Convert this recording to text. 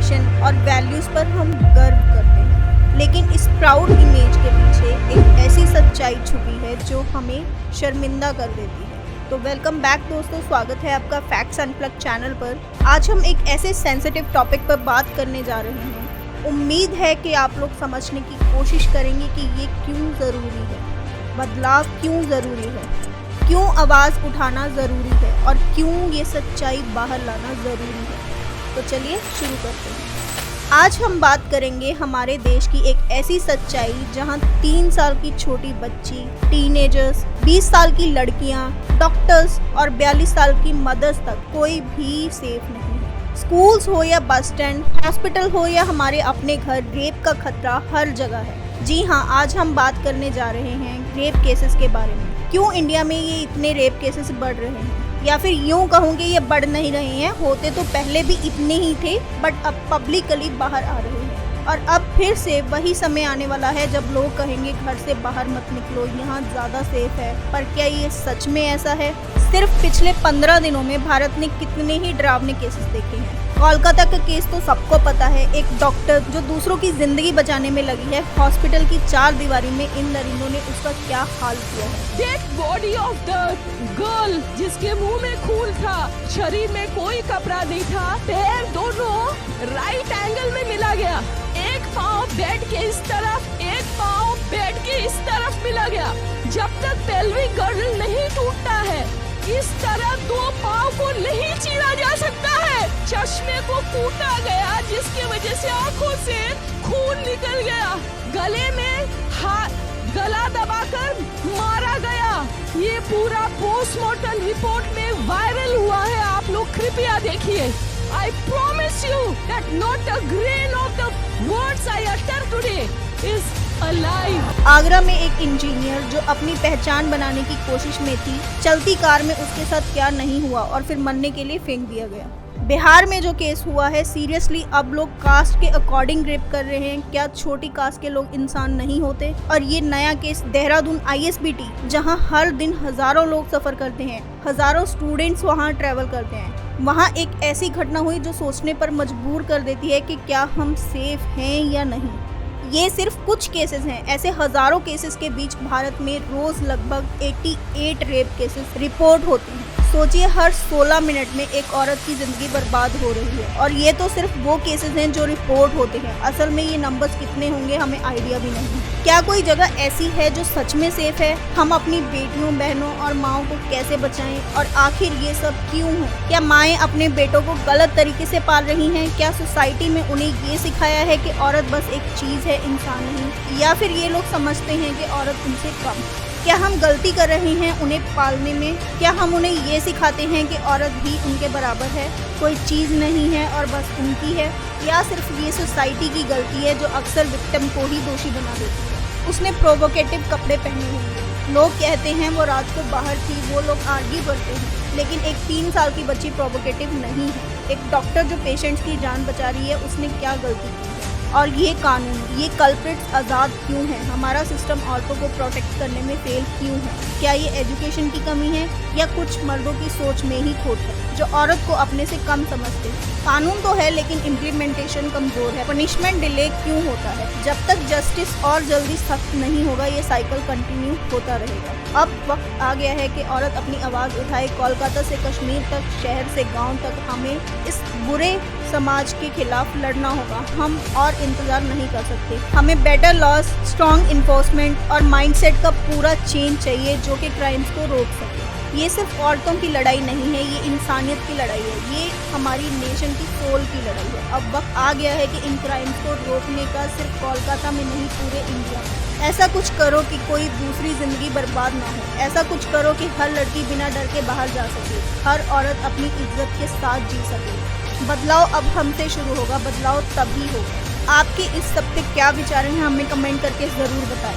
Tradition और values पर हम गर्व करते हैं, लेकिन इस प्राउड इमेज के पीछे एक ऐसी सच्चाई छुपी है जो हमें शर्मिंदा कर देती है। तो वेलकम बैक दोस्तों, स्वागत है आपका फैक्ट्स अनप्लग्ड चैनल पर। आज हम एक ऐसे सेंसिटिव टॉपिक पर बात करने जा रहे हैं। उम्मीद है कि आप लोग समझने की कोशिश करेंगे कि ये क्यों ज़रूरी है, बदलाव क्यों ज़रूरी है, क्यों आवाज़ उठाना ज़रूरी है और क्यों ये सच्चाई बाहर लाना ज़रूरी है। तो चलिए शुरू करते हैं। आज हम बात करेंगे हमारे देश की एक ऐसी सच्चाई जहां 3 साल की छोटी बच्ची, टीनेजर्स, 20 साल की लड़कियां, डॉक्टर्स और 42 साल की मदर्स तक कोई भी सेफ नहीं है। स्कूल्स हो या बस स्टैंड, हॉस्पिटल हो या हमारे अपने घर, रेप का खतरा हर जगह है। जी हाँ, आज हम बात करने जा रहे हैं रेप केसेस के बारे में। क्यों इंडिया में ये इतने रेप केसेस बढ़ रहे हैं, या फिर यूँ कहूँगी ये बढ़ नहीं रहे हैं, होते तो पहले भी इतने ही थे, बट अब पब्लिकली बाहर आ रहे हैं। और अब फिर से वही समय आने वाला है जब लोग कहेंगे घर से बाहर मत निकलो, यहाँ ज़्यादा सेफ है। पर क्या ये सच में ऐसा है? सिर्फ पिछले 15 दिनों में भारत ने कितने ही डरावने केसेस देखे हैं। कोलकाता का केस तो सबको पता है, एक डॉक्टर जो दूसरों की जिंदगी बचाने में लगी है, हॉस्पिटल की 4 दीवारी में इन दरिंदों ने उसका क्या हाल किया है। Dead body of the girl जिसके मुंह में खून था, शरीर में कोई कपड़ा नहीं था, पैर दोनों राइट एंगल में मिला गया, एक पाँव बेड के इस तरफ, एक पाँव बेड के इस तरफ मिला गया। जब तक पेल्विक गर्डल नहीं टूटता है, इस तरह 2 पाँव को नहीं चीरा जा सकता है। चश्मे को कूटा गया जिसकी वजह से आंखों से खून निकल गया, गले में गला दबाकर मारा गया। ये पूरा पोस्टमार्टम रिपोर्ट में वायरल हुआ है, आप लोग कृपया देखिए। I promise you that not a grain of the words I utter today is alive. Agra में एक इंजीनियर जो अपनी पहचान बनाने की कोशिश में थी, चलती कार में उसके साथ क्या नहीं हुआ और फिर मरने के लिए फेंक दिया गया। बिहार में जो केस हुआ है, सीरियसली अब लोग कास्ट के अकॉर्डिंग रेप कर रहे हैं। क्या छोटी कास्ट के लोग इंसान नहीं होते? और ये नया केस देहरादून ISBT, जहां हर दिन हजारों लोग सफर करते हैं, हजारों स्टूडेंट्स वहां ट्रेवल करते हैं, वहां एक ऐसी घटना हुई जो सोचने पर मजबूर कर देती है कि क्या हम सेफ हैं या नहीं। ये सिर्फ कुछ केसेस हैं, ऐसे हजारों केसेस के बीच भारत में रोज लगभग 88 रेप केसेस रिपोर्ट होती हैं। सोचिए, हर 16 मिनट में एक औरत की जिंदगी बर्बाद हो रही है। और ये तो सिर्फ वो केसेस हैं जो रिपोर्ट होते हैं, असल में ये नंबर्स कितने होंगे हमें आइडिया भी नहीं। क्या कोई जगह ऐसी है जो सच में सेफ है? हम अपनी बेटियों, बहनों और माओं को कैसे बचाएं? और आखिर ये सब क्यों है? क्या माएँ अपने बेटों को गलत तरीके से पाल रही हैं? क्या सोसाइटी में उन्हें ये सिखाया है कि औरत बस एक चीज़ है, इंसान नहीं? या फिर ये लोग समझते हैं कि औरत उनसे कम? क्या हम गलती कर रहे हैं उन्हें पालने में? क्या हम उन्हें ये सिखाते हैं कि औरत भी उनके बराबर है, कोई चीज़ नहीं है और बस उनकी है? या सिर्फ ये सोसाइटी की गलती है जो अक्सर विक्टिम को ही दोषी बना देती है? उसने प्रोवोकेटिव कपड़े पहने हुए, लोग कहते हैं वो रात को बाहर थी, वो लोग आर्ग्यू करते हैं, लेकिन एक 3 साल की बच्ची प्रोवोकेटिव नहीं है। एक डॉक्टर जो पेशेंट्स की जान बचा रही है, उसने क्या गलती की है? और ये कानून, ये कल्प्रिट्स आज़ाद क्यों हैं? हमारा सिस्टम औरतों को प्रोटेक्ट करने में फेल क्यों है? क्या ये एजुकेशन की कमी है या कुछ मर्दों की सोच में ही खोट है जो औरत को अपने से कम समझते हैं? कानून तो है लेकिन इम्प्लीमेंटेशन कमज़ोर है। पनिशमेंट डिले क्यों होता है? जब तक जस्टिस और जल्दी सख्त नहीं होगा, ये साइकिल कंटिन्यू होता रहेगा। अब वक्त आ गया है कि औरत अपनी आवाज़ उठाए। कोलकाता से कश्मीर तक, शहर से गाँव तक, हमें इस बुरे समाज के खिलाफ लड़ना होगा। हम और इंतजार नहीं कर सकते। हमें बेटर लॉज, स्ट्रॉन्ग इन्फोर्समेंट और माइंडसेट का पूरा चेंज चाहिए जो कि क्राइम्स को रोक सके। ये सिर्फ औरतों की लड़ाई नहीं है, ये इंसानियत की लड़ाई है, ये हमारी नेशन की सोल की लड़ाई है। अब वक्त आ गया है कि इन क्राइम्स को रोकने का, सिर्फ कोलकाता में नहीं पूरे इंडिया में। ऐसा कुछ करो कि कोई दूसरी जिंदगी बर्बाद ना हो। ऐसा कुछ करो कि हर लड़की बिना डर के बाहर जा सके, हर औरत अपनी इज्जत के साथ जी सके। बदलाव अब हमसे शुरू होगा, बदलाव तभी होगा। आपके इस सब पे क्या विचार हैं हमें कमेंट करके ज़रूर बताएं।